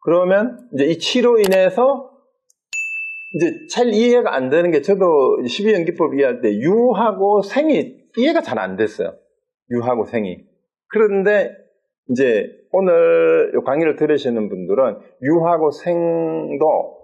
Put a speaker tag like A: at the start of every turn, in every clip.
A: 그러면 이제 이 치로 인해서 이제 잘 이해가 안 되는 게 저도 12연기법 이해할 때 유하고 생이 이해가 잘 안 됐어요. 유하고 생이. 그런데 이제 오늘 강의를 들으시는 분들은 유하고 생도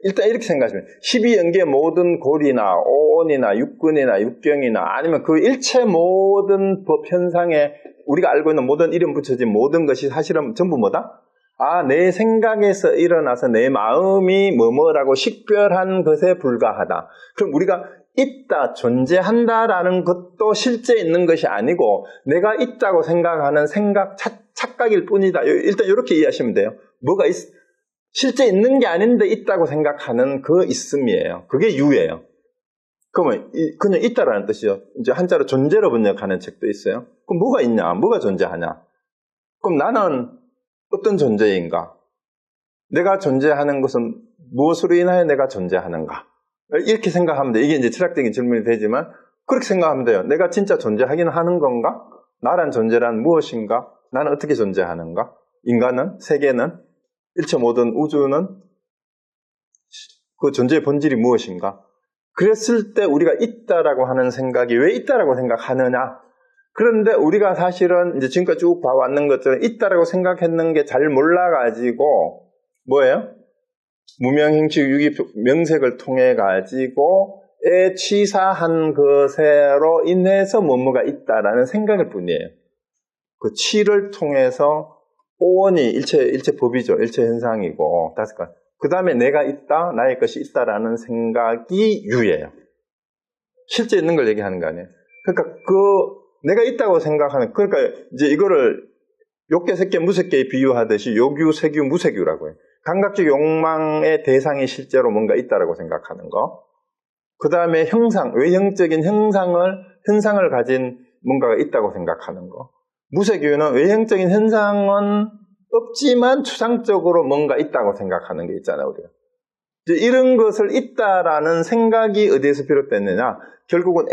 A: 일단 이렇게 생각하시면 12연기의 모든 고리나 오온이나 육근이나 육경이나 아니면 그 일체 모든 법 현상에 우리가 알고 있는 모든 이름 붙여진 모든 것이 사실은 전부 뭐다? 아, 내 생각에서 일어나서 내 마음이 뭐뭐라고 식별한 것에 불과하다. 그럼 우리가 있다, 존재한다라는 것도 실제 있는 것이 아니고 내가 있다고 생각하는 생각, 착각일 뿐이다. 일단 이렇게 이해하시면 돼요. 뭐가 실제 있는 게 아닌데 있다고 생각하는 그 있음이에요. 그게 유예요. 그러면 그냥 있다라는 뜻이요. 이제 한자로 존재로 번역하는 책도 있어요. 그럼 뭐가 있냐? 뭐가 존재하냐? 그럼 나는 어떤 존재인가? 내가 존재하는 것은 무엇으로 인하여 내가 존재하는가? 이렇게 생각하면 돼요. 이게 이제 철학적인 질문이 되지만 그렇게 생각하면 돼요. 내가 진짜 존재하긴 하는 건가? 나란 존재란 무엇인가? 나는 어떻게 존재하는가? 인간은? 세계는? 일체 모든 우주는? 그 존재의 본질이 무엇인가? 그랬을 때 우리가 있다라고 하는 생각이 왜 있다라고 생각하느냐? 그런데 우리가 사실은 이제 지금까지 쭉 봐왔는 것처럼 있다라고 생각했는 게 잘 몰라가지고 뭐예요? 무명행식 유기 명색을 통해 가지고 취사한 것으로 인해서 뭐뭐가 있다라는 생각일 뿐이에요. 그 치를 통해서 오온이 일체 법이죠. 일체 현상이고 다섯 가지. 그 다음에 내가 있다, 나의 것이 있다라는 생각이 유예요. 실제 있는 걸 얘기하는 거 아니에요. 그러니까 내가 있다고 생각하는, 그러니까 이제 이거를 욕계, 색계, 무색계에 비유하듯이 요규, 세규, 무색유라고 해요. 감각적 욕망의 대상이 실제로 뭔가 있다라고 생각하는 거. 그 다음에 형상, 외형적인 현상을 가진 뭔가가 있다고 생각하는 거. 무색유는 외형적인 현상은 없지만 추상적으로 뭔가 있다고 생각하는 게 있잖아요, 우리가. 이제 이런 것을 있다라는 생각이 어디에서 비롯됐느냐? 결국은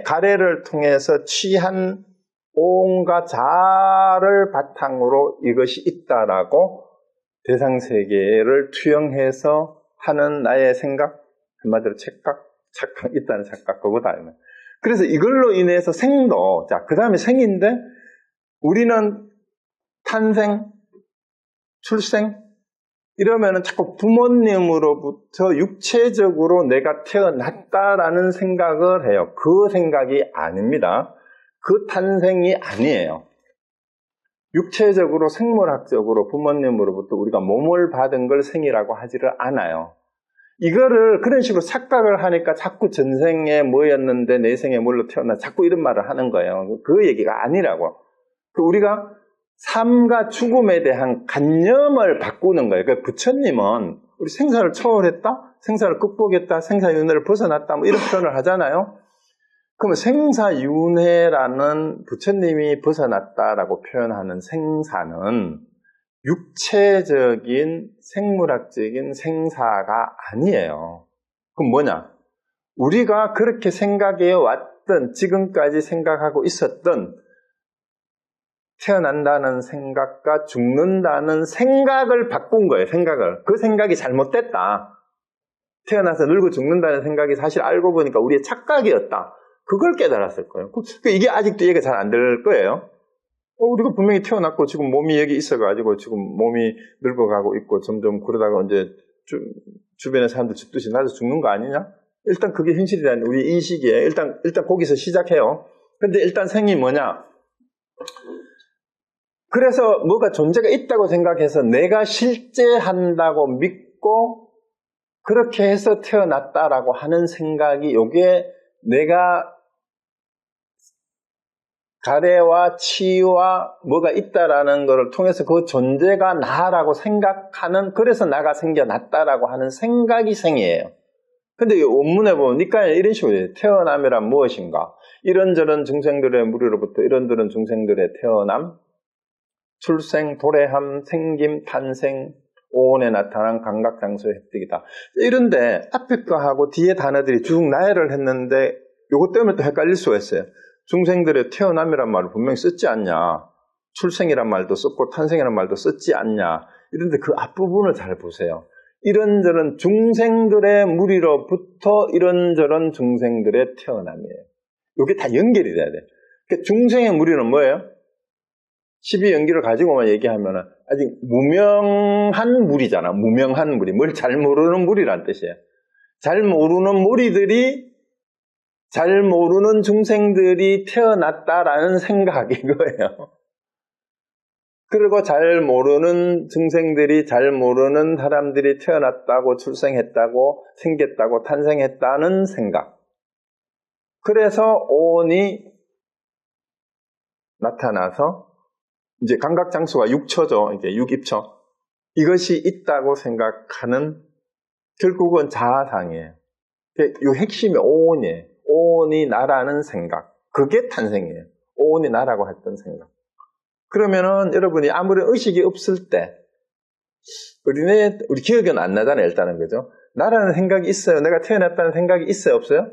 A: 가래를 통해서 취한 온과 자를 바탕으로 이것이 있다라고 대상세계를 투영해서 하는 나의 생각, 한마디로 착각, 있다는 착각, 그거다. 그래서 이걸로 인해서 생도, 자, 그 다음에 생인데, 우리는 탄생, 출생, 이러면은 자꾸 부모님으로부터 육체적으로 내가 태어났다라는 생각을 해요. 그 생각이 아닙니다. 그 탄생이 아니에요. 육체적으로 생물학적으로 부모님으로부터 우리가 몸을 받은 걸 생이라고 하지를 않아요. 이거를 그런 식으로 착각을 하니까 자꾸 전생에 뭐였는데 내 생에 뭘로 태어나 자꾸 이런 말을 하는 거예요. 그 얘기가 아니라고. 우리가 삶과 죽음에 대한 관념을 바꾸는 거예요. 그러니까 부처님은 우리 생사를 초월했다, 생사를 극복했다, 생사윤회를 벗어났다, 뭐 이런 표현을 하잖아요. 그러면 생사윤회라는 부처님이 벗어났다라고 표현하는 생사는 육체적인 생물학적인 생사가 아니에요. 그럼 뭐냐? 우리가 그렇게 생각해 왔던, 지금까지 생각하고 있었던 태어난다는 생각과 죽는다는 생각을 바꾼 거예요. 생각을. 그 생각이 잘못됐다. 태어나서 늙고 죽는다는 생각이 사실 알고 보니까 우리의 착각이었다. 그걸 깨달았을 거예요. 이게 아직도 이해가 잘 안 될 거예요. 우리가 분명히 태어났고 지금 몸이 여기 있어가지고 지금 몸이 늙어가고 있고 점점 그러다가 이제 주변의 사람들 죽듯이 나도 죽는 거 아니냐? 일단 그게 현실이라는 우리 인식이에요. 일단 거기서 시작해요. 근데 일단 생이 뭐냐? 그래서 뭐가 존재가 있다고 생각해서 내가 실제한다고 믿고 그렇게 해서 태어났다라고 하는 생각이 요게 내가 가래와 치와 뭐가 있다라는 것을 통해서 그 존재가 나라고 생각하는, 그래서 나가 생겨났다라고 하는 생각이 생이에요. 근데 이 원문에 보니까 이런 식으로 해요. 태어남이란 무엇인가? 이런저런 중생들의 무리로부터 이런저런 중생들의 태어남, 출생, 도래함, 생김, 탄생, 오온에 나타난 감각장소의 획득이다. 이런데 앞에 거하고 뒤에 단어들이 쭉 나열을 했는데 요것 때문에 또 헷갈릴 수가 있어요. 중생들의 태어남이란 말을 분명히 썼지 않냐. 출생이란 말도 썼고 탄생이란 말도 썼지 않냐. 이런데 그 앞부분을 잘 보세요. 이런저런 중생들의 무리로부터 이런저런 중생들의 태어남이에요. 이게 다 연결이 돼야 돼요. 그러니까 중생의 무리는 뭐예요? 12연기를 가지고만 얘기하면 아직 무명한 무리잖아. 무명한 무리. 뭘 잘 모르는 무리란 뜻이에요. 잘 모르는 무리들이, 잘 모르는 중생들이 태어났다라는 생각이 거예요. 그리고 잘 모르는 중생들이, 잘 모르는 사람들이 태어났다고, 출생했다고, 생겼다고, 탄생했다는 생각. 그래서 오온이 나타나서 이제 감각장수가 6처죠. 이제 6입처. 이것이 있다고 생각하는 결국은 자아상이에요. 이 핵심이 오온이에요. 오온이 나라는 생각. 그게 탄생이에요. 오온이 나라고 했던 생각. 그러면은 여러분이 아무런 의식이 없을 때 우리 기억은 안 나잖아요. 일단은 그죠? 나라는 생각이 있어요. 내가 태어났다는 생각이 있어요. 없어요?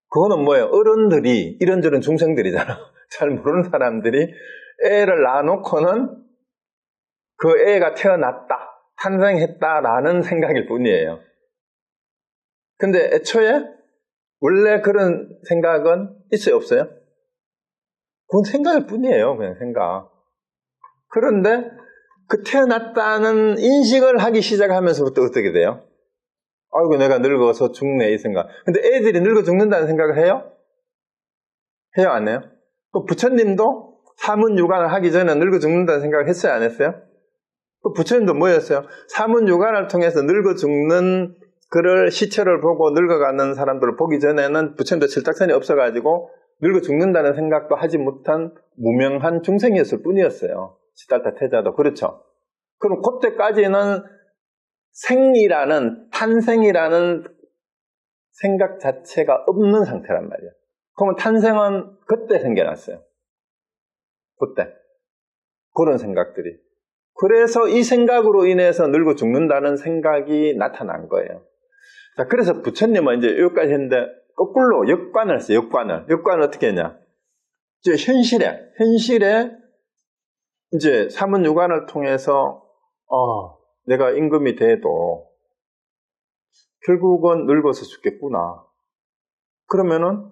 A: 그거는 뭐예요? 어른들이 이런저런 중생들이잖아. 잘 모르는 사람들이 애를 낳아놓고는 그 애가 태어났다, 탄생했다라는 생각일 뿐이에요. 근데 애초에 원래 그런 생각은 있어요? 없어요? 그건 생각일 뿐이에요. 그냥 생각. 그런데 그 태어났다는 인식을 하기 시작하면서부터 어떻게 돼요? 아이고 내가 늙어서 죽네 이 생각. 근데 애들이 늙어 죽는다는 생각을 해요? 해요 안 해요? 그 부처님도 사문유관을 하기 전에 늙어 죽는다는 생각을 했어요 안 했어요? 그 부처님도 뭐였어요? 사문유관을 통해서 늙어 죽는 그를 시체를 보고 늙어가는 사람들을 보기 전에는 부처님도 철딱선이 없어가지고 늙어 죽는다는 생각도 하지 못한 무명한 중생이었을 뿐이었어요. 시달타 태자도 그렇죠. 그럼 그때까지는 생이라는, 탄생이라는 생각 자체가 없는 상태란 말이에요. 그러면 탄생은 그때 생겨났어요. 그때. 그런 생각들이. 그래서 이 생각으로 인해서 늙어 죽는다는 생각이 나타난 거예요. 자, 그래서 부처님은 이제 여기까지 했는데 거꾸로 역관을 했어요. 역관을 어떻게 했냐? 이제 현실에 이제 사문유관을 통해서 내가 임금이 돼도 결국은 늙어서 죽겠구나. 그러면은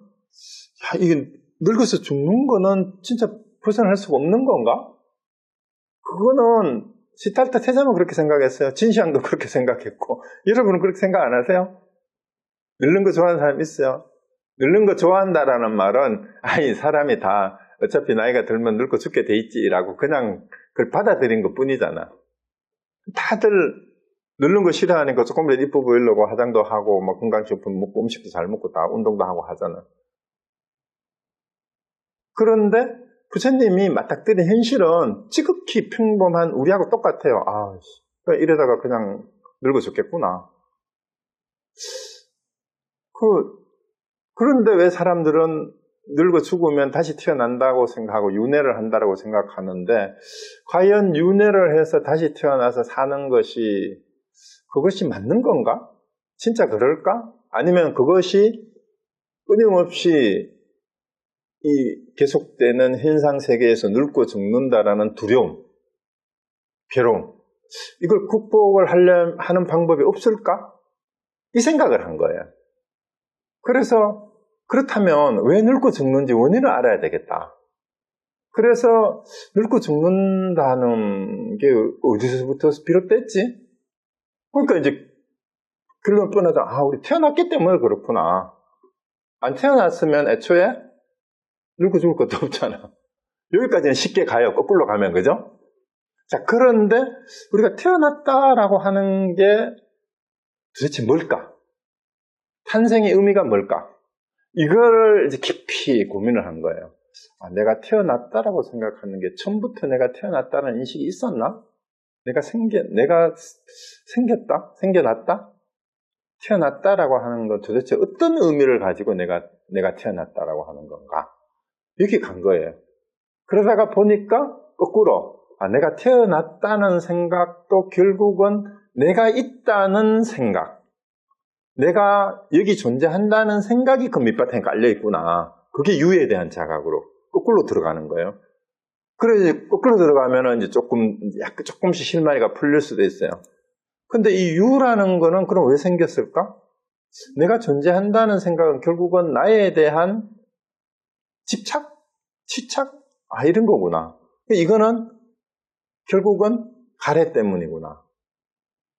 A: 이게 늙어서 죽는 거는 진짜 벗어날 수가 없는 건가? 그거는 시달타 태자만 그렇게 생각했어요. 진시황도 그렇게 생각했고. 여러분은 그렇게 생각 안 하세요? 늙는 거 좋아하는 사람 있어요? 늙는 거 좋아한다라는 말은 사람이 다 어차피 나이가 들면 늙고 죽게 돼 있지라고 그냥 그걸 받아들인 것 뿐이잖아. 다들 늙는 거 싫어하니까 조금이라도 이뻐 보이려고 화장도 하고 뭐 건강식품 먹고 음식도 잘 먹고 다 운동도 하고 하잖아. 그런데 부처님이 맞닥뜨린 현실은 지극히 평범한 우리하고 똑같아요. 이러다가 그냥 늙어 죽겠구나. 그런데 왜 사람들은 늙어 죽으면 다시 태어난다고 생각하고 윤회를 한다고 생각하는데 과연 윤회를 해서 다시 태어나서 사는 그것이 맞는 건가? 진짜 그럴까? 아니면 그것이 끊임없이 이 계속되는 현상세계에서 늙고 죽는다라는 두려움, 괴로움, 이걸 극복을 하는 방법이 없을까? 이 생각을 한 거예요. 그래서 그렇다면 왜 늙고 죽는지 원인을 알아야 되겠다. 그래서 늙고 죽는다는 게 어디서부터 비롯됐지? 그러니까 이제 결론 뻔하자. 우리 태어났기 때문에 그렇구나. 안 태어났으면 애초에 늙고 죽을 것도 없잖아. 여기까지는 쉽게 가요. 거꾸로 가면, 그죠? 자, 그런데 우리가 태어났다라고 하는 게 도대체 뭘까? 탄생의 의미가 뭘까? 이거를 이제 깊이 고민을 한 거예요. 내가 태어났다라고 생각하는 게 처음부터 내가 태어났다는 인식이 있었나? 내가 생겼다? 생겨났다? 태어났다라고 하는 건 도대체 어떤 의미를 가지고 내가 태어났다라고 하는 건가? 이렇게 간 거예요. 그러다가 보니까 거꾸로 내가 태어났다는 생각도 결국은 내가 있다는 생각, 내가 여기 존재한다는 생각이 그 밑바탕에 깔려있구나. 그게 유에 대한 자각으로 거꾸로 들어가는 거예요. 그래, 거꾸로 들어가면은 이제 약간 조금씩 실마리가 풀릴 수도 있어요. 근데 이 유라는 거는 그럼 왜 생겼을까? 내가 존재한다는 생각은 결국은 나에 대한 집착? 치착? 이런 거구나. 이거는 결국은 가래 때문이구나.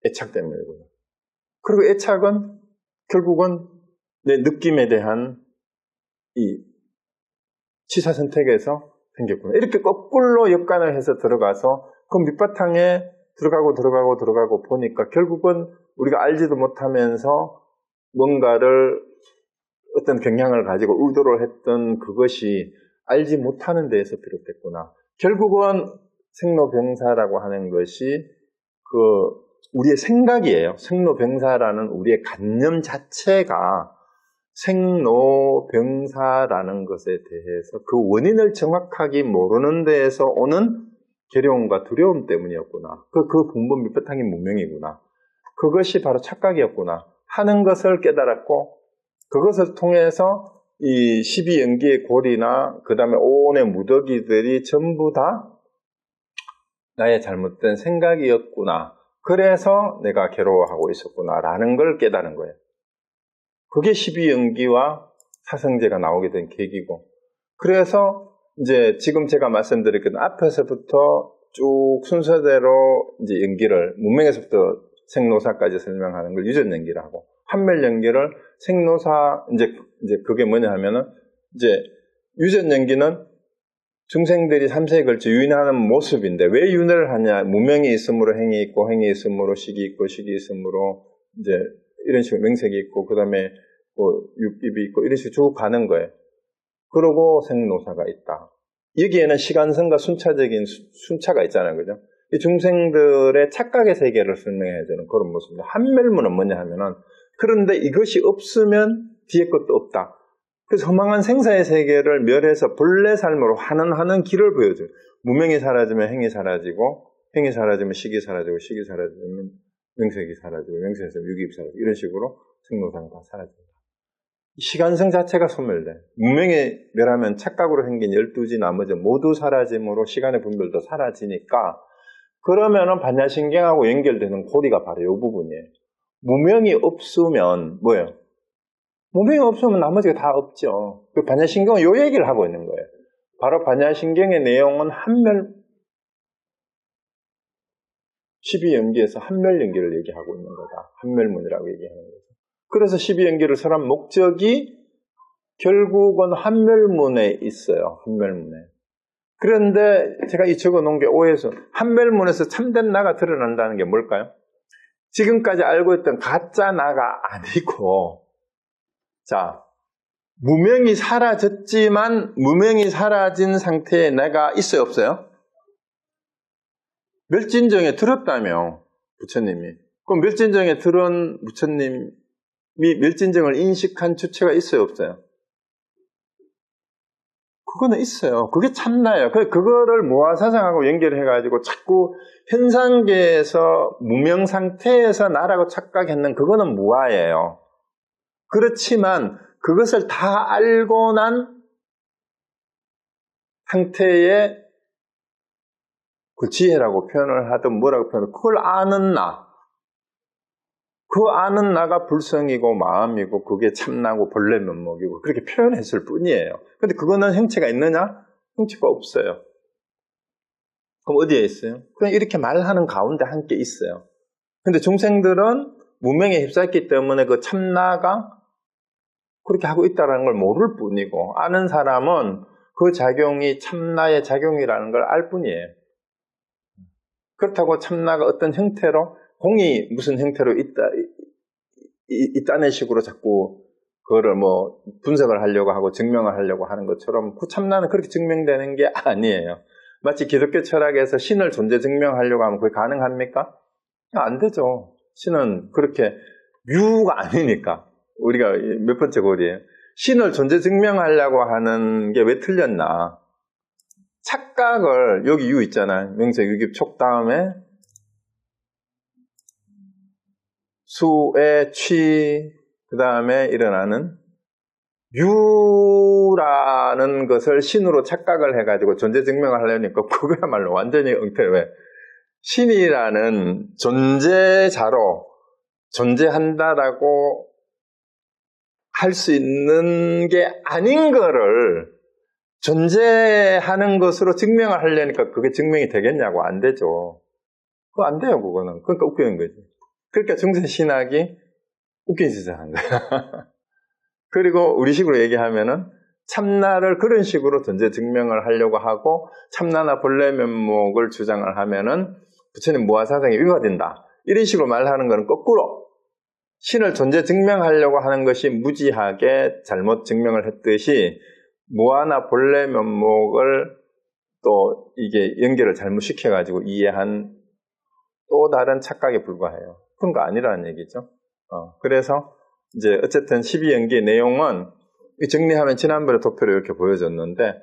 A: 애착 때문이구나. 그리고 애착은 결국은 내 느낌에 대한 이 치사 선택에서 생겼구나. 이렇게 거꾸로 역관을 해서 들어가서 그 밑바탕에 들어가고 보니까 결국은 우리가 알지도 못하면서 뭔가를 어떤 경향을 가지고 의도를 했던 그것이 알지 못하는 데에서 비롯됐구나. 결국은 생로병사라고 하는 것이 우리의 생각이에요. 생로병사라는 우리의 관념 자체가 생로병사라는 것에 대해서 그 원인을 정확하게 모르는 데에서 오는 괴로움과 두려움 때문이었구나. 그 근본 밑바탕이 무명이구나. 그것이 바로 착각이었구나 하는 것을 깨달았고, 그것을 통해서 이 12연기의 골이나 그 다음에 온의 무더기들이 전부 다 나의 잘못된 생각이었구나. 그래서 내가 괴로워하고 있었구나 라는 걸 깨달은 거예요. 그게 12연기와 사성제가 나오게 된 계기고, 그래서 이제 지금 제가 말씀드렸던 앞에서부터 쭉 순서대로 이제 연기를 문명에서부터 생노사까지 설명하는 걸 유전연기라고, 환멸연기를 생노사, 이제 그게 뭐냐 하면은, 이제 유전연기는 중생들이 3세에 걸쳐 유인하는 모습인데, 왜 유인을 하냐? 무명이 있으므로 행이 있고, 행이 있으므로 식이 있고, 식이 있으므로 이제 이런 식으로 명색이 있고, 그 다음에 뭐 육입이 있고, 이런 식으로 쭉 가는 거예요. 그러고 생노사가 있다. 여기에는 시간성과 순차적인 순차가 있잖아요. 그죠? 이 중생들의 착각의 세계를 설명해야 되는 그런 모습입니다. 한멸문은 뭐냐 하면은, 그런데 이것이 없으면 뒤에 것도 없다. 그래서 허망한 생사의 세계를 멸해서 본래 삶으로 하는 길을 보여줘요. 무명이 사라지면 행이 사라지고, 행이 사라지면 식이 사라지고, 식이 사라지면 명색이 사라지고, 명색에서 육입이 사라지고, 이런 식으로 생로사가 다 사라집니다. 시간성 자체가 소멸돼. 무명이 멸하면 착각으로 생긴 12지 나머지 모두 사라짐으로 시간의 분별도 사라지니까, 그러면은 반야신경하고 연결되는 고리가 바로 이 부분이에요. 무명이 없으면 뭐예요? 무명이 없으면 나머지가 다 없죠. 그 반야신경은 이 얘기를 하고 있는 거예요. 바로 반야신경의 내용은 한멸, 12연기에서 한멸연기를 얘기하고 있는 거다. 한멸문이라고 얘기하는 거죠. 그래서 12연기를 설한 목적이 결국은 한멸문에 있어요. 한멸문에. 그런데 제가 이 적어 놓은 게 오해서, 한멸문에서 참된 나가 드러난다는 게 뭘까요? 지금까지 알고 있던 가짜 나가 아니고, 자, 무명이 사라졌지만 무명이 사라진 상태의 내가 있어요, 없어요? 멸진정에 들었다며, 부처님이. 그럼 멸진정에 들은 부처님이 멸진정을 인식한 주체가 있어요, 없어요? 그거는 있어요. 그게 참나예요. 그거를 무아사상하고 연결해가지고 자꾸 현상계에서 무명 상태에서 나라고 착각했는 그거는 무아예요. 그렇지만 그것을 다 알고 난 상태의 그 지혜라고 표현을 하든 뭐라고 표현을, 그걸 아는 나. 그 아는 나가 불성이고 마음이고 그게 참나고 본래 면목이고 그렇게 표현했을 뿐이에요. 근데 그거는 형체가 있느냐? 형체가 없어요. 그럼 어디에 있어요? 그냥 이렇게 말하는 가운데 함께 있어요. 근데 중생들은 무명에 휩싸였기 때문에 그 참나가 그렇게 하고 있다는 걸 모를 뿐이고, 아는 사람은 그 작용이 참나의 작용이라는 걸 알 뿐이에요. 그렇다고 참나가 어떤 형태로, 공이 무슨 형태로 있다는 식으로 자꾸 그거를 뭐 분석을 하려고 하고 증명을 하려고 하는 것처럼 그 참나는 그렇게 증명되는 게 아니에요. 마치 기독교 철학에서 신을 존재 증명하려고 하면 그게 가능합니까? 안 되죠. 신은 그렇게 유가 아니니까. 우리가 몇 번째 고리예요. 신을 존재 증명하려고 하는 게 왜 틀렸나? 착각을, 여기 유 있잖아요. 명색 유깁 촉 다음에 수의 취, 그 다음에 일어나는 무라는 것을 신으로 착각을 해가지고 존재 증명을 하려니까 그거야말로 완전히 엉터리. 왜? 신이라는 존재자로 존재한다라고 할 수 있는 게 아닌 거를 존재하는 것으로 증명을 하려니까 그게 증명이 되겠냐고. 안 되죠. 그거 안 돼요, 그거는. 그러니까 웃기는 거지. 그러니까 중세신학이 웃긴 짓을 한 거야. 그리고 우리식으로 얘기하면은 참나를 그런 식으로 존재 증명을 하려고 하고 참나나 본래 면목을 주장을 하면은 부처님 무아사상이 위화된다. 이런 식으로 말하는 거는 거꾸로 신을 존재 증명하려고 하는 것이 무지하게 잘못 증명을 했듯이 무아나 본래 면목을 또 이게 연결을 잘못시켜가지고 이해한 또 다른 착각에 불과해요. 그런 거 아니라는 얘기죠. 그래서 이제 어쨌든 12연기의 내용은 정리하면 지난번에 도표로 이렇게 보여줬는데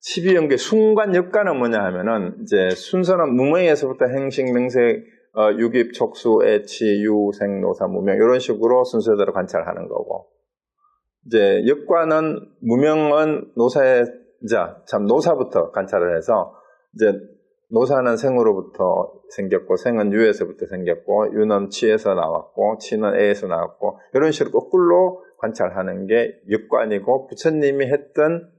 A: 12연기의 순관 역관은 뭐냐 하면은 이제 순서는 무명에서부터 행식, 명색, 유깁, 촉수, 애치, 유, 생, 노사, 무명 이런 식으로 순서대로 관찰하는 거고 이제 역관은 무명은 노사부터 관찰을 해서 이제 노사는 생으로부터 생겼고 생은 유에서부터 생겼고 유는 치에서 나왔고 치는 애에서 나왔고 이런 식으로 거꾸로 관찰하는 게 역관이고 부처님이 했던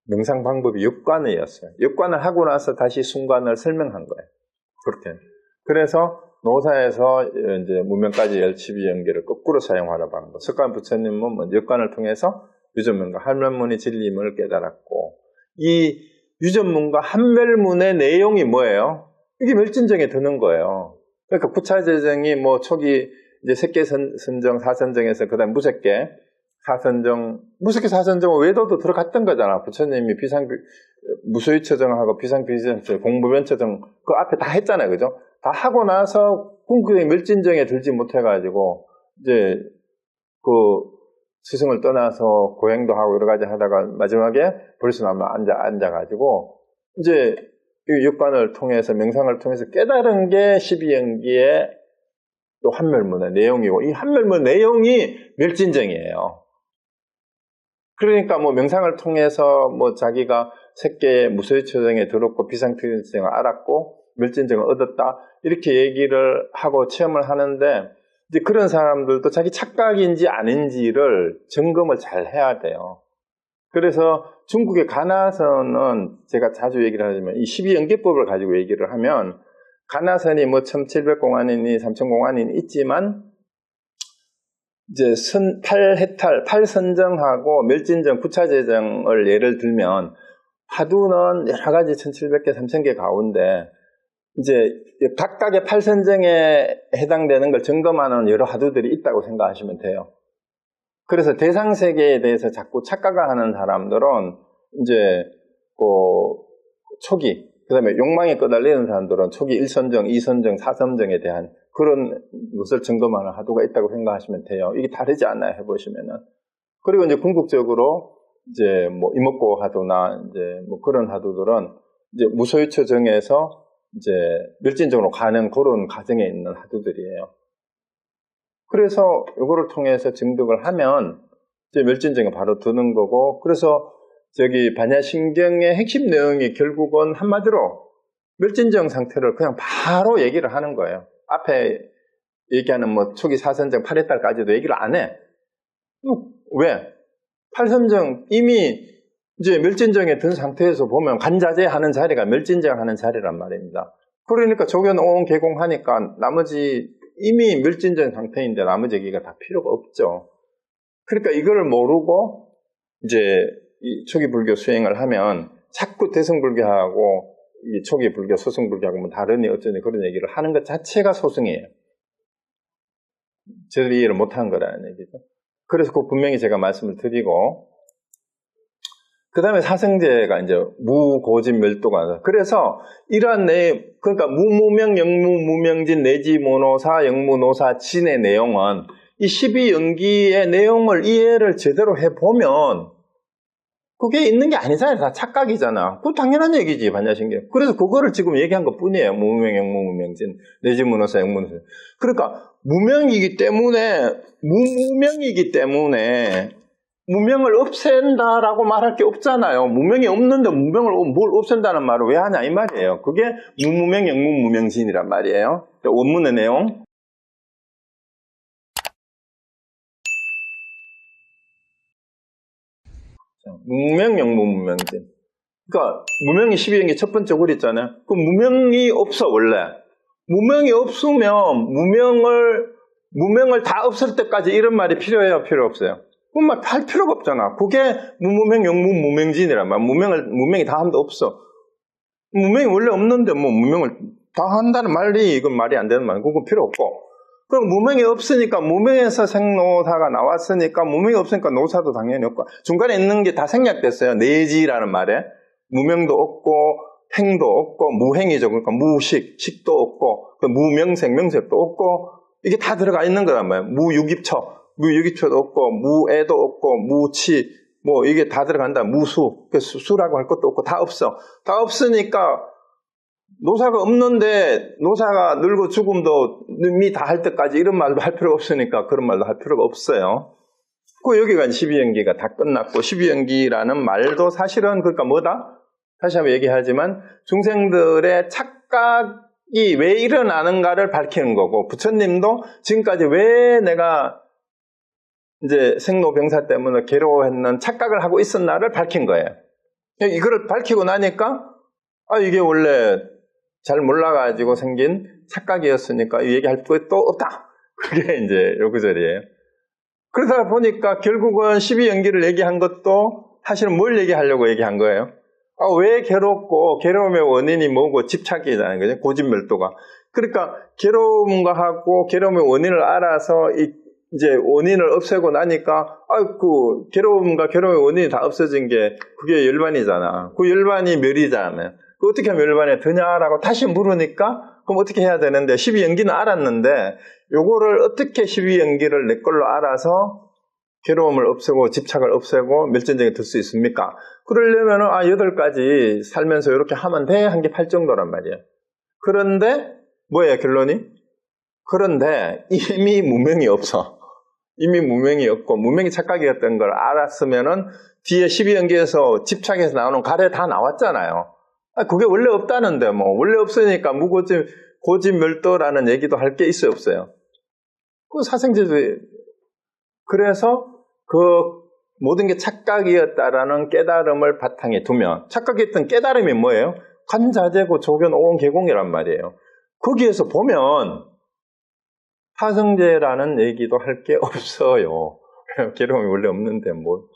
A: 명상 방법이 역관이었어요. 역관을 하고 나서 다시 순관을 설명한 거예요. 그렇게. 그래서 노사에서 이제 무명까지 12연계를 거꾸로 사용하라고 하는 거. 석가모니 부처님은 역관을 통해서 유전문과 한멸문의 진리임을 깨달았고 이 유전문과 한멸문의 내용이 뭐예요? 이게 멸진정에 드는 거예요. 그러니까 구차재정이 뭐 초기 이제 색계 선정, 사선정에서 그 다음 무색계, 사선정, 무색계 사선정은 외도도 들어갔던 거잖아. 부처님이 무소유처정하고 비상비전처, 공부변처정 그 앞에 다 했잖아요. 그죠? 다 하고 나서 궁극의 멸진정에 들지 못해가지고 이제 그 스승을 떠나서 고행도 하고 여러 가지 하다가 마지막에 버리스나무 앉아가지고 이제 이 역관을 통해서 명상을 통해서 깨달은 게 12연기의 또 한멸문의 내용이고 이 한멸문 내용이 멸진정이에요. 그러니까 뭐 명상을 통해서 뭐 자기가 색계의 무소유처정에 들었고 비상피전을 알았고 멸진정을 얻었다 이렇게 얘기를 하고 체험을 하는데 이제 그런 사람들도 자기 착각인지 아닌지를 점검을 잘 해야 돼요. 그래서 중국의 가나선은 제가 자주 얘기를 하지만 이 12연계법을 가지고 얘기를 하면 가나선이 뭐 1700공안이니 3000공안이니 있지만 이제 8해탈, 8선정하고 멸진정, 구차재정을 예를 들면 화두는 여러 가지 1700개, 3000개 가운데 이제 각각의 8선정에 해당되는 걸 점검하는 여러 화두들이 있다고 생각하시면 돼요. 그래서 대상세계에 대해서 자꾸 착각을 하는 사람들은 이제 초기, 그 다음에 욕망에 끄달리는 사람들은 초기 1선정, 2선정, 4선정에 대한 그런 것을 점검하는 화두가 있다고 생각하시면 돼요. 이게 다르지 않나요? 해보시면은. 그리고 이제 궁극적으로 이제 뭐 이목고 화두나 이제 뭐 그런 화두들은 이제 무소유처 정에서 이제 멸진정으로 가는 그런 과정에 있는 화두들이에요. 그래서 이거를 통해서 증득을 하면 이제 멸진정이 바로 드는 거고, 그래서 저기 반야신경의 핵심 내용이 결국은 한마디로 멸진정 상태를 그냥 바로 얘기를 하는 거예요. 앞에 얘기하는 뭐 초기 4선정 8회달까지도 얘기를 안 해. 왜? 8선정 이미 이제 멸진정에 든 상태에서 보면 간자재하는 자리가 멸진정하는 자리란 말입니다. 그러니까 조견오온 개공하니까 나머지 이미 멸진정 상태인데 나머지 얘기가 다 필요가 없죠. 그러니까 이걸 모르고 이제 이 초기 불교 수행을 하면 자꾸 대승불교하고 이 초기 불교, 소승불교하고 뭐 다르니 어쩌니 그런 얘기를 하는 것 자체가 소승이에요. 제대로 이해를 못한 거라는 얘기죠. 그래서 그 분명히 제가 말씀을 드리고, 그 다음에 사성제가 이제 무고진 멸도가, 그래서 이러한 그러니까 무무명, 영무, 무명진, 내지, 모노사, 영무노사, 진의 내용은 이 12연기의 내용을 이해를 제대로 해보면 그게 있는 게 아니잖아요. 다 착각이잖아. 그건 당연한 얘기지, 반야신경. 그래서 그거를 지금 얘기한 것 뿐이에요. 무무명, 영무, 무명진, 내지, 모노사, 영무노사. 그러니까 무명이기 때문에 무명을 없앤다라고 말할 게 없잖아요. 무명이 없는데 무명을 뭘 없앤다는 말을 왜 하냐 이 말이에요. 그게 무무명, 영무무명진이란 말이에요. 원문의 내용. 무명, 영무무명진. 그러니까 무명이 12연계 첫 번째 글 있잖아요. 그 무명이 없어 원래. 무명이 없으면 무명을 다 없을 때까지 이런 말이 필요해요, 필요 없어요? 그건 말 할 필요가 없잖아. 그게 무무명, 영무무명진이란 말. 무명이 다 한데 없어. 무명이 원래 없는데 뭐 무명을 다 한다는 말이 이건 말이 안 되는 말이고 그건 필요 없고. 그럼 무명이 없으니까 무명에서 생노사가 나왔으니까 무명이 없으니까 노사도 당연히 없고 중간에 있는 게 다 생략됐어요. 내지라는 말에 무명도 없고 행도 없고 무행이죠. 그러니까 무식, 식도 없고 무명색, 명색도 없고 이게 다 들어가 있는 거란 말이에요. 무유기초도 없고 무애도 없고 무치 뭐 이게 다 들어간다. 무수, 수라고 할 것도 없고 다 없어. 다 없으니까 노사가 없는데 노사가 늙어 죽음도 이미 다 할 때까지 이런 말도 할 필요가 없으니까 그런 말도 할 필요가 없어요. 그 여기가 12연기가 다 끝났고 12연기라는 말도 사실은 그러니까 뭐다? 다시 한번 얘기하지만 중생들의 착각이 왜 일어나는가를 밝히는 거고 부처님도 지금까지 왜 내가 이제 생로병사 때문에 괴로워했는 착각을 하고 있었나를 밝힌 거예요. 이거를 밝히고 나니까 이게 원래 잘 몰라가지고 생긴 착각이었으니까 얘기할 것도 없다. 그게 이제 요 구절이에요. 그러다 보니까 결국은 12연기를 얘기한 것도 사실은 뭘 얘기하려고 얘기한 거예요? 왜 괴롭고 괴로움의 원인이 뭐고 집착이라는 거죠. 고집멸도가. 그러니까 괴로움과 하고 괴로움의 원인을 알아서 이제 원인을 없애고 나니까 그 괴로움과 괴로움의 원인이 다 없어진 게 그게 열반이잖아. 그 열반이 멸이잖아요. 어떻게 하면 열반에 드냐라고 다시 물으니까 그럼 어떻게 해야 되는데 12연기는 알았는데 요거를 어떻게 12연기를 내 걸로 알아서 괴로움을 없애고 집착을 없애고 멸진정에 들 수 있습니까? 그러려면은 8가지 살면서 이렇게 하면 돼 한 게 8정도란 말이에요. 그런데 뭐예요 결론이? 그런데 이미 무명이 없어. 이미 무명이 없고 무명이 착각이었던 걸 알았으면은 뒤에 12연기에서 집착해서 나오는 가래 다 나왔잖아요. 그게 원래 없다는데 뭐 원래 없으니까 고집멸도라는 얘기도 할 게 있어요 없어요? 그 사생제도 그래서 그 모든 게 착각이었다라는 깨달음을 바탕에 두면 착각했던 깨달음이 뭐예요? 관자재고 조견 오온계공이란 말이에요. 거기에서 보면 사성제라는 얘기도 할 게 없어요. 괴로움이 원래 없는데 뭐.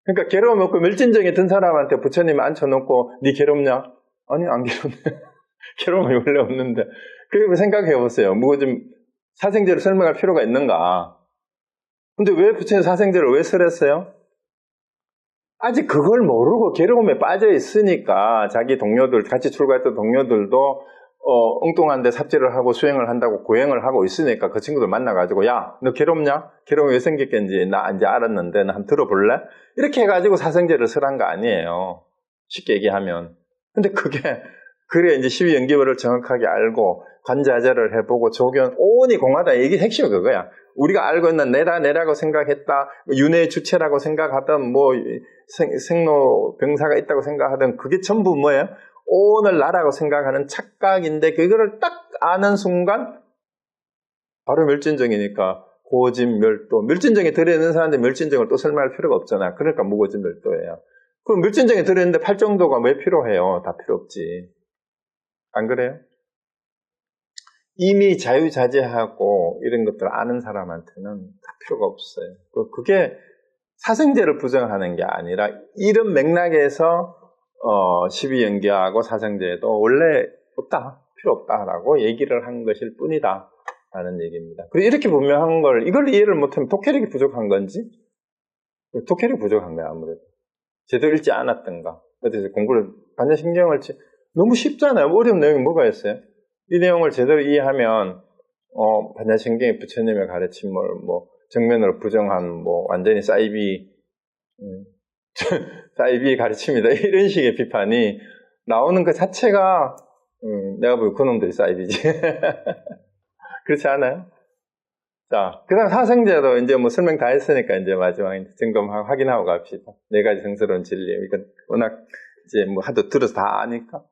A: 그러니까 괴로움 없고 멸진정에 든 사람한테 부처님이 앉혀놓고 네 괴롭냐? 아니 안 괴롭네. 괴로움이 원래 없는데. 그리고 생각해 보세요. 뭐 좀 사생제를 설명할 필요가 있는가? 근데 왜 부처님 사생제를 왜 설했어요? 아직 그걸 모르고 괴로움에 빠져 있으니까 자기 동료들 같이 출가했던 동료들도 엉뚱한데 삽질을 하고 수행을 한다고 고행을 하고 있으니까 그 친구들 만나가지고 야, 너 괴롭냐? 괴로움이 왜 생겼겠는지 나 이제 알았는데 나 한번 들어볼래? 이렇게 해가지고 사생제를 설한 거 아니에요. 쉽게 얘기하면. 근데 그래 이제 12연기별을 정확하게 알고 관자재를 해보고 조견 오온이 공하다 이게 핵심이 그거야. 우리가 알고 있는 내라고 생각했다, 윤회의 주체라고 생각하던 뭐 생로병사가 있다고 생각하던 그게 전부 뭐예요? 오온을 나라고 생각하는 착각인데 그거를 딱 아는 순간 바로 멸진정이니까 고집멸도. 멸진정에 들어있는 사람한테 멸진정을 또 설명할 필요가 없잖아. 그러니까 무고집멸도예요. 그럼 멸진정에 들어있는데 8정도가 왜 필요해요? 다 필요 없지. 안 그래요? 이미 자유자재하고 이런 것들 아는 사람한테는 다 필요가 없어요. 그게 사생제를 부정하는 게 아니라 이런 맥락에서 12연기하고 사생제도 원래 없다, 필요 없다라고 얘기를 한 것일 뿐이다 라는 얘기입니다. 그리고 이렇게 분명한 걸 이걸 이해를 못하면 독해력이 부족한 건지 독해력이 부족한 거야 아무래도. 제대로 읽지 않았던가. 그래서 공부를 반야신경을 너무 쉽잖아요. 어려운 내용이 뭐가 있어요? 이 내용을 제대로 이해하면 반야신경의 부처님의 가르침을 뭐 정면으로 부정한 뭐 완전히 사이비 가르침이다 이런 식의 비판이 나오는 그 자체가 내가 보기엔 그놈들이 사이비지. 그렇지 않아요? 자, 그 다음 사생제도 이제 뭐 설명 다 했으니까 이제 마지막에 점검하고 확인하고 갑시다. 네 가지 성스러운 진리. 이건 워낙 이제 뭐 하도 들어서 다 아니까.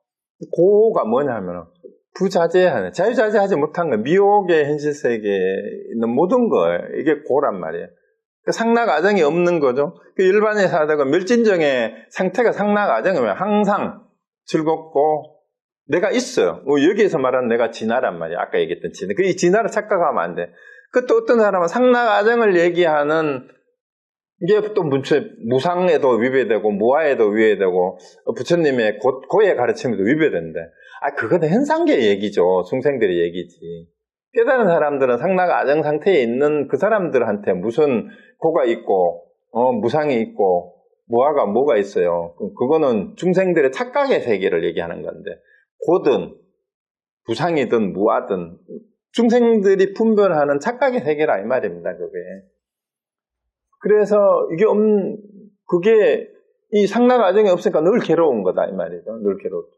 A: 고가 뭐냐 하면 부자재하는, 자유자재하지 못한 거, 미혹의 현실 세계에 있는 모든 거, 이게 고란 말이에요. 상락아정이 없는 거죠. 일반에서 하다가 멸진정의 상태가 상락아정이면 항상 즐겁고 내가 있어요. 여기에서 말하는 내가 진화란 말이야. 아까 얘기했던 진화. 이 진화를 착각하면 안 돼. 또 어떤 사람은 상락아정을 얘기하는 이게 또 무상에도 위배되고 무아에도 위배되고 부처님의 고의 가르침에도 위배된대. 그건 현상계 얘기죠. 중생들의 얘기지. 깨달은 사람들은 상락아정 상태에 있는 그 사람들한테 무슨 고가 있고 무상이 있고 무아가 뭐가 있어요. 그거는 중생들의 착각의 세계를 얘기하는 건데, 고든 부상이든 무아든 중생들이 분별하는 착각의 세계라 이 말입니다. 그게. 그래서 그게 이 상락아정이 없으니까 늘 괴로운 거다 이 말이죠. 늘 괴롭죠.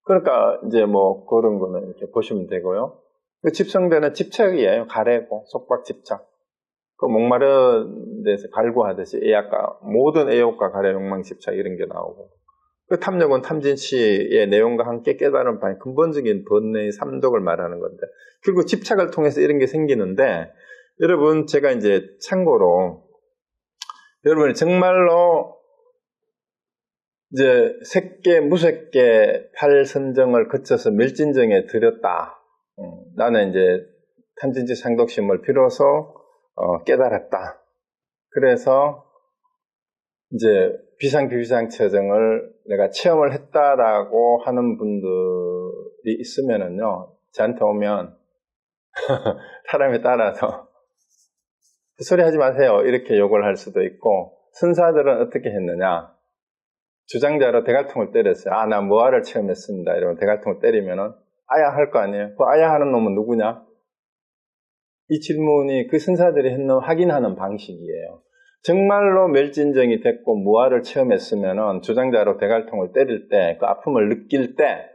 A: 그러니까 이제 뭐 그런 거는 이렇게 보시면 되고요. 그 집성되는 집착이에요. 가래고 속박 집착. 그 목마른 데서 갈구하듯이 모든 애욕과 가래, 욕망, 집착 이런 게 나오고, 그 탐욕은 탐진치의 내용과 함께 깨달은 바의 근본적인 번뇌의 삼독을 말하는 건데, 결국 집착을 통해서 이런 게 생기는데, 여러분 제가 이제 참고로 여러분이 정말로 이제 색계, 무색계, 팔선정을 거쳐서 멸진정에 들였다. 나는 이제 탐진치 상독심을 비로소 깨달았다. 그래서 이제 비상비비상처정을 내가 체험을 했다라고 하는 분들이 있으면은요, 저한테 오면 사람에 따라서 소리 하지 마세요 이렇게 욕을 할 수도 있고, 선사들은 어떻게 했느냐, 주장자로 대갈통을 때렸어요. 나 무아를 체험했습니다 이러면 대갈통을 때리면은 아야 할 거 아니에요. 그 아야 하는 놈은 누구냐? 이 질문이 그 선사들이 했는 확인하는 방식이에요. 정말로 멸진정이 됐고 무아를 체험했으면은 주장자로 대갈통을 때릴 때, 그 아픔을 느낄 때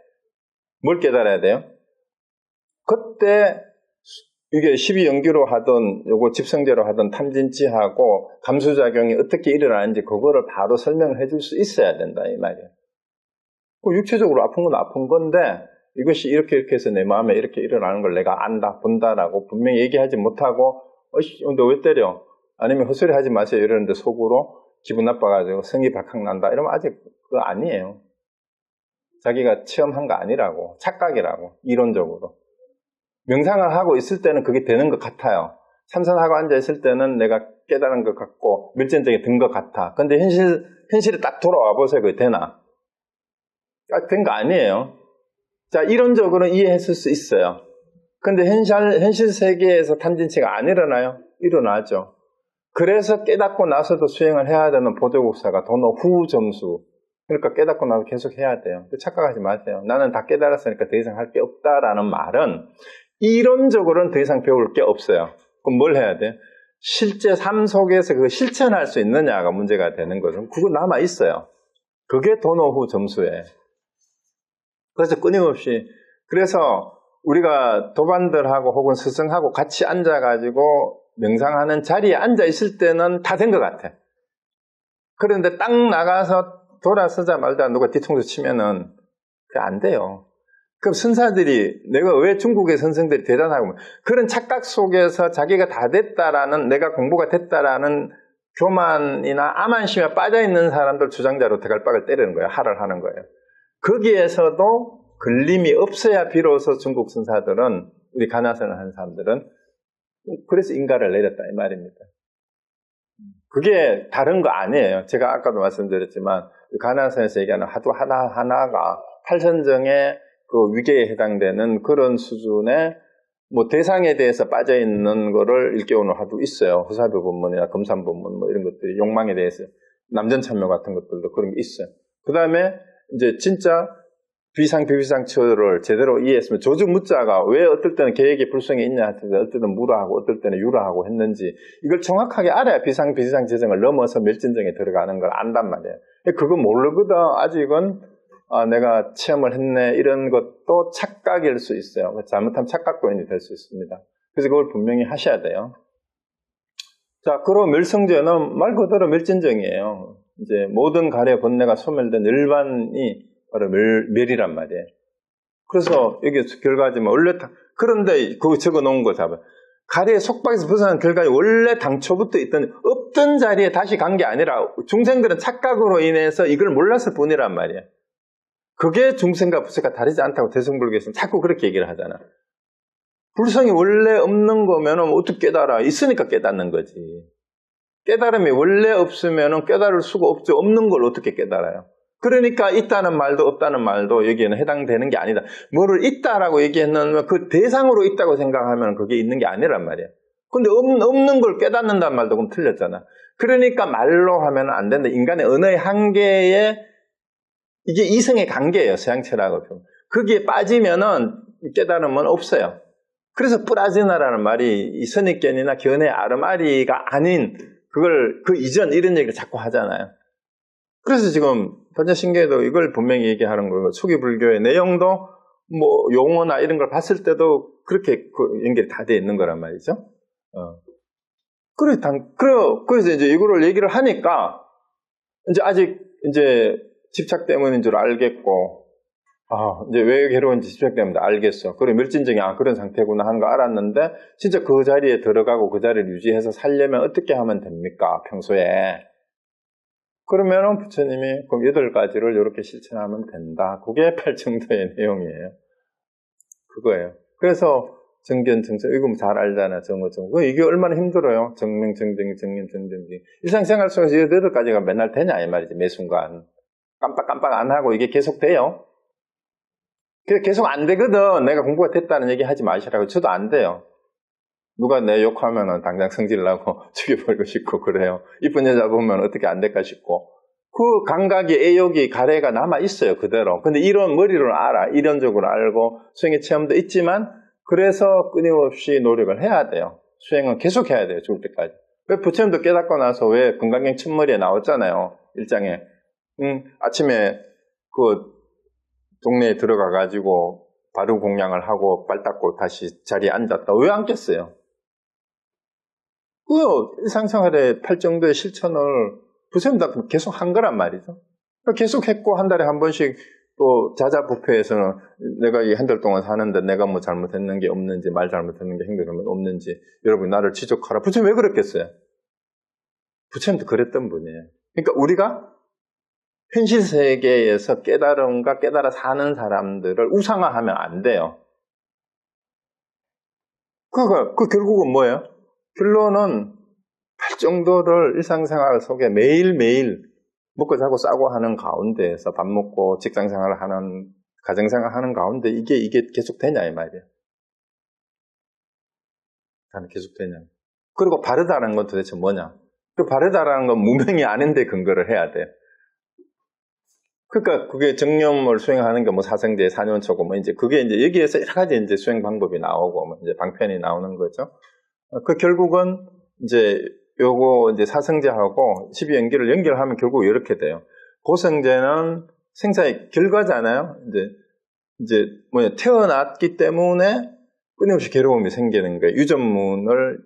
A: 뭘 깨달아야 돼요? 그때 이게 12연기로 하던 요거 집성제로 하던 탐진치하고 감수작용이 어떻게 일어나는지 그거를 바로 설명을 해줄 수 있어야 된다 이 말이에요. 육체적으로 아픈 건 아픈 건데, 이것이 이렇게 해서 내 마음에 이렇게 일어나는 걸 내가 안다, 본다라고 분명히 얘기하지 못하고 너 왜 때려? 아니면 헛소리 하지 마세요 이러는데 속으로 기분 나빠가지고 성이 박학 난다 이러면 아직 그거 아니에요. 자기가 체험한 거 아니라고, 착각이라고. 이론적으로 명상을 하고 있을 때는 그게 되는 것 같아요. 참선하고 앉아있을 때는 내가 깨달은 것 같고 멸진정에 든 것 같아. 근데 현실에 딱 돌아와 보세요. 그게 되나? 된 거 아니에요. 자, 이론적으로는 이해했을 수 있어요. 근데 현실 세계에서 탐진치가 안 일어나요? 일어나죠. 그래서 깨닫고 나서도 수행을 해야 되는 보조국사가 도노 후 점수. 그러니까 깨닫고 나서 계속 해야 돼요. 착각하지 마세요. 나는 다 깨달았으니까 더 이상 할 게 없다라는 말은 이론적으로는 더 이상 배울 게 없어요. 그럼 뭘 해야 돼? 실제 삶 속에서 그거 실천할 수 있느냐가 문제가 되는 거죠. 그거 남아 있어요. 그게 도노 후 점수예요. 그래서 끊임없이, 그래서 우리가 도반들하고 혹은 스승하고 같이 앉아가지고 명상하는 자리에 앉아있을 때는 다 된 것 같아. 그런데 딱 나가서 돌아서자 말자 누가 뒤통수 치면은 그게 안 돼요. 그럼 선사들이, 내가 왜 중국의 선생들이 대단하고, 그런 착각 속에서 자기가 다 됐다라는, 내가 공부가 됐다라는 교만이나 암안심에 빠져있는 사람들 주장자로 대갈박을 때리는 거예요. 할을 하는 거예요. 거기에서도 걸림이 없어야 비로소 중국 선사들은, 우리 가나선을 하는 사람들은 그래서 인가를 내렸다 이 말입니다. 그게 다른 거 아니에요. 제가 아까도 말씀드렸지만 가나선에서 얘기하는 하도 하나하나가 팔선정의 그 위계에 해당되는 그런 수준의 뭐 대상에 대해서 빠져있는 거를 일깨우는 하도 있어요. 허사도 본문이나 금산 본문 뭐 이런 것들이, 욕망에 대해서 남전참여 같은 것들도 그런 게 있어요. 그 다음에 이제 진짜 비상비비상처를 제대로 이해했으면 조주무자가 왜 어떨 때는 계획이 불성이 있냐 할 때 어떨 때는 무라하고 어떨 때는 유라하고 했는지 이걸 정확하게 알아야 비상비비상처정을 넘어서 멸진정에 들어가는 걸 안단 말이에요. 그거 모르거든 아직은 내가 체험을 했네 이런 것도 착각일 수 있어요. 잘못하면 착각고인이 될 수 있습니다. 그래서 그걸 분명히 하셔야 돼요. 자, 그리고 멸성제는 말 그대로 멸진정이에요. 이제 모든 가래 번뇌가 소멸된 일반이 바로 멸이란 말이에요. 그래서 여기 결과지만 원래 그런데 그거 적어 놓은 거 잡아요. 가래의 속박에서 벗어난 결과에 원래 당초부터 있던 없던 자리에 다시 간 게 아니라 중생들은 착각으로 인해서 이걸 몰랐을 뿐이란 말이에요. 그게 중생과 불성과 다르지 않다고 대승불교에서는 자꾸 그렇게 얘기를 하잖아. 불성이 원래 없는 거면 어떻게 깨달아? 있으니까 깨닫는 거지. 깨달음이 원래 없으면 깨달을 수가 없죠. 없는 걸 어떻게 깨달아요? 그러니까 있다는 말도 없다는 말도 여기에는 해당되는 게 아니다. 뭐를 있다라고 얘기했는데 그 대상으로 있다고 생각하면 그게 있는 게 아니란 말이야. 근데 없는 걸 깨닫는다는 말도 그럼 틀렸잖아. 그러니까 말로 하면 안 된다. 인간의 언어의 한계에 이게 이성의 관계예요. 서양철학을. 거기에 빠지면은 깨달음은 없어요. 그래서 뿌라지나라는 말이 이 선입견이나 견해 아르마리가 아닌 그걸 그 이전 이런 얘기를 자꾸 하잖아요. 그래서 지금 번자신계도 이걸 분명히 얘기하는 거고 초기 불교의 내용도 뭐 용어나 이런 걸 봤을 때도 그렇게 연결이 다 돼 있는 거란 말이죠. 그래서 이제 이거를 얘기를 하니까 이제 아직 이제 집착 때문인 줄 알겠고 이제 왜 괴로운지 집착 때문에 알겠어. 그래 멸진정이 그런 상태구나 하는 거 알았는데 진짜 그 자리에 들어가고 그 자리를 유지해서 살려면 어떻게 하면 됩니까? 평소에. 그러면은 부처님이 그럼 8가지를 이렇게 실천하면 된다. 그게 팔정도의 내용이에요. 그거예요. 그래서 정견, 정정, 이거 잘 알잖아. 정어. 이게 얼마나 힘들어요. 정명, 정정, 정인, 정정지. 일상생활 속에서 8가지가 맨날 되냐 이 말이지. 매 순간. 깜빡깜빡 안 하고 이게 계속 돼요. 계속 안 되거든. 내가 공부가 됐다는 얘기 하지 마시라고. 저도 안 돼요. 누가 내 욕하면은 당장 성질나고 죽여버리고 싶고 그래요. 이쁜 여자 보면 어떻게 안 될까 싶고. 그 감각이, 애욕이, 가래가 남아있어요. 그대로. 근데 이런 머리로 알아. 이론적으로 알고 수행의 체험도 있지만 그래서 끊임없이 노력을 해야 돼요. 수행은 계속 해야 돼요. 죽을 때까지. 왜 부처님도 깨닫고 나서 왜 금강경 첫머리에 나왔잖아요. 일장에. 아침에 그 동네에 들어가가지고 바로 공양을 하고 발 닦고 다시 자리에 앉았다. 왜 앉겠어요? 그 일상생활의 팔정도의 실천을 부처님도 계속 한 거란 말이죠. 계속 했고 한 달에 한 번씩 또 자자부패에서는 내가 이 한 달 동안 사는데 내가 뭐 잘못했는 게 없는지 말 잘못했는 게 행동이 없는지 여러분 나를 지적하라. 부처님 왜 그랬겠어요? 부처님도 그랬던 분이에요. 그러니까 우리가 현실 세계에서 깨달음과 깨달아 사는 사람들을 우상화하면 안 돼요. 그 결국은 뭐예요? 결론은 팔정도를 일상생활 속에 매일매일 먹고 자고 싸고 하는 가운데에서 밥 먹고 직장생활을 하는 가정생활 하는 가운데 이게 계속 되냐 이 말이에요. 계속 되냐. 그리고 바르다는 건 도대체 뭐냐? 그 바르다라는 건 무명이 아닌데 근거를 해야 돼요. 그러니까 그게 정념을 수행하는 게 뭐 사성제, 사년초고 뭐 이제 그게 이제 여기에서 여러 가지 이제 수행 방법이 나오고 뭐 이제 방편이 나오는 거죠. 그 결국은 이제 요거 이제 사성제하고 12연계를 연결하면 결국 이렇게 돼요. 고성제는 생사의 결과잖아요. 이제 뭐냐 태어났기 때문에 끊임없이 괴로움이 생기는 거예요. 유전문을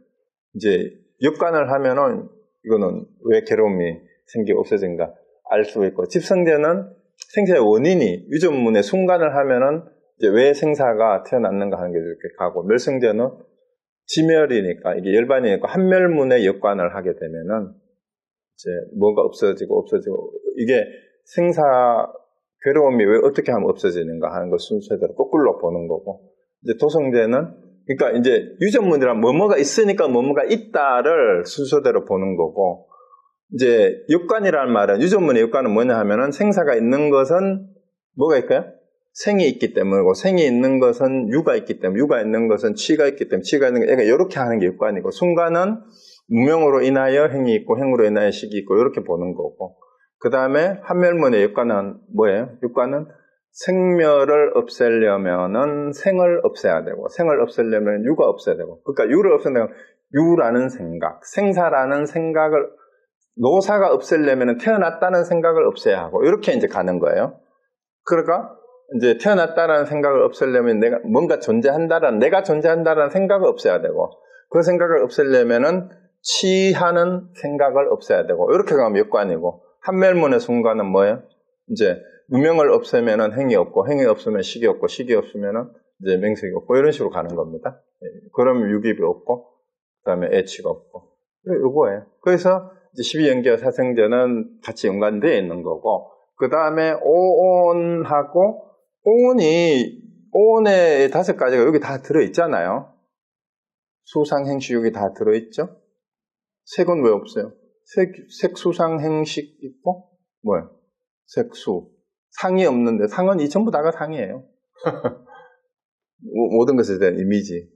A: 이제 역관을 하면은 이거는 왜 괴로움이 생기고 없어진가 알 수 있고, 집성제는 생사의 원인이 유전문의 순간을 하면은 이제 왜 생사가 태어났는가 하는 게 이렇게 가고, 멸성제는 지멸이니까 이게 열반이니까 한멸문의 역관을 하게 되면은 이제 뭐가 없어지고 이게 생사 괴로움이 왜 어떻게 하면 없어지는가 하는 걸 순서대로 거꾸로 보는 거고, 이제 도성제는 그러니까 이제 유전문이란 뭐뭐가 있으니까 뭐뭐가 있다를 순서대로 보는 거고, 이제 역관이라는 말은 유전문의 역관은 뭐냐 하면은 생사가 있는 것은 뭐가 있까요? 생이 있기 때문이고, 생이 있는 것은 유가 있기 때문에, 유가 있는 것은 치가 있기 때문에, 치가 있는 거, 그러니까 이렇게 하는 게 역관이고, 순간은 무명으로 인하여 행이 있고 행으로 인하여 식이 있고 이렇게 보는 거고, 그 다음에 한멸문의 역관은 뭐예요? 역관은 생멸을 없애려면은 생을 없애야 되고, 생을 없애려면 유가 없애야 되고, 그러니까 유를 없애려면 유라는 생각, 생사라는 생각을, 노사가 없애려면 태어났다는 생각을 없애야 하고, 이렇게 이제 가는 거예요. 그러니까 이제 태어났다라는 생각을 없애려면 내가 뭔가 내가 존재한다라는 생각을 없애야 되고, 그 생각을 없애려면은 취하는 생각을 없애야 되고, 이렇게 가면 역관이고, 한멸문의 순간은 뭐예요? 이제 무명을 없애면은 행이 없고, 행이 없으면 식이 없고, 식이 없으면은 이제 명색이 없고, 이런 식으로 가는 겁니다. 그러면 유깁이 없고, 그 다음에 애취가 없고, 이거예요. 그래서 이제 12연계와 사생제는 같이 연관되어 있는 거고, 그 다음에 오온하고, 오온의 5가지가 여기 다 들어있잖아요. 수상행식 여기 다 들어있죠? 색은 왜 없어요? 색수상행식 있고, 뭐예요? 색수. 상이 없는데, 상은 이 전부 다가 상이에요. 모든 것에 대한 이미지.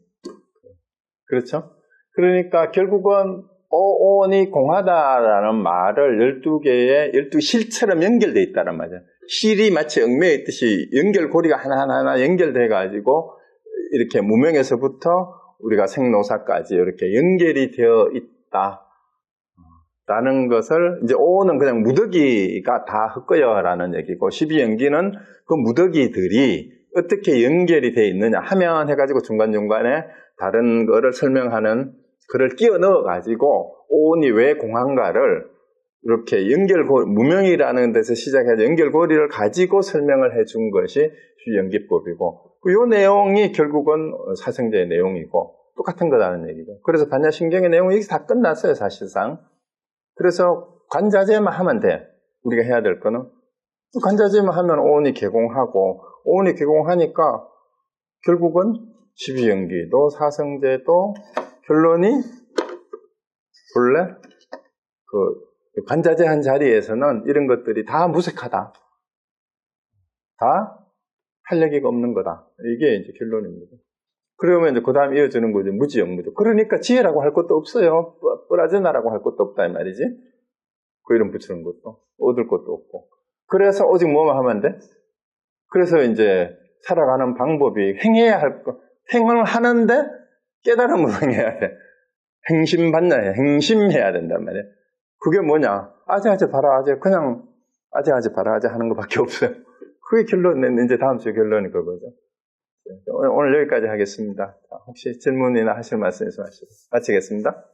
A: 그렇죠? 그러니까 결국은 오온이 공하다라는 말을 12개의 12실처럼 연결되어 있다는 말이에요. 실이 마치 얽매여 있듯이 연결고리가 하나하나 연결돼가지고 이렇게 무명에서부터 우리가 생노사까지 이렇게 연결이 되어 있다. 라는 것을, 이제 오는 그냥 무더기가 다 헛거여라는 얘기고, 12연기는 그 무더기들이 어떻게 연결이 되어 있느냐 하면 해가지고 중간중간에 다른 거를 설명하는 글을 끼워 넣어가지고, 오온이 왜 공한가를 이렇게 무명이라는 데서 시작해서 연결고리를 가지고 설명을 해준 것이 연기법이고, 이 내용이 결국은 사생제의 내용이고, 똑같은 거라는 얘기죠. 그래서 반야신경의 내용이 여기서 다 끝났어요, 사실상. 그래서 관자재만 하면 돼. 우리가 해야 될 거는. 관자재만 하면 오온이 개공하고, 오온이 개공하니까 결국은 12연기도 사성제도 결론이 본래 그 관자재 한 자리에서는 이런 것들이 다 무색하다. 다 활력이 없는 거다. 이게 이제 결론입니다. 그러면 이제 그 다음 이어지는 거죠. 무지영무죠. 그러니까 지혜라고 할 것도 없어요. 뿌라제나라고 할 것도 없다 이 말이지. 그 이름 붙이는 것도 얻을 것도 없고. 그래서 오직 뭐만 하면 돼? 그래서 이제 살아가는 방법이 행해야 할 거. 행을 하는데 깨달음으로 행해야 돼. 행심받나 해. 행심해야 된단 말이야. 그게 뭐냐? 아재아재 바라아재 그냥 아재아재 바라아재 하는 것밖에 없어요. 그게 결론은 이제 다음 주 결론이 그거죠. 오늘 여기까지 하겠습니다. 혹시 질문이나 하실 말씀 있으시면 마치겠습니다.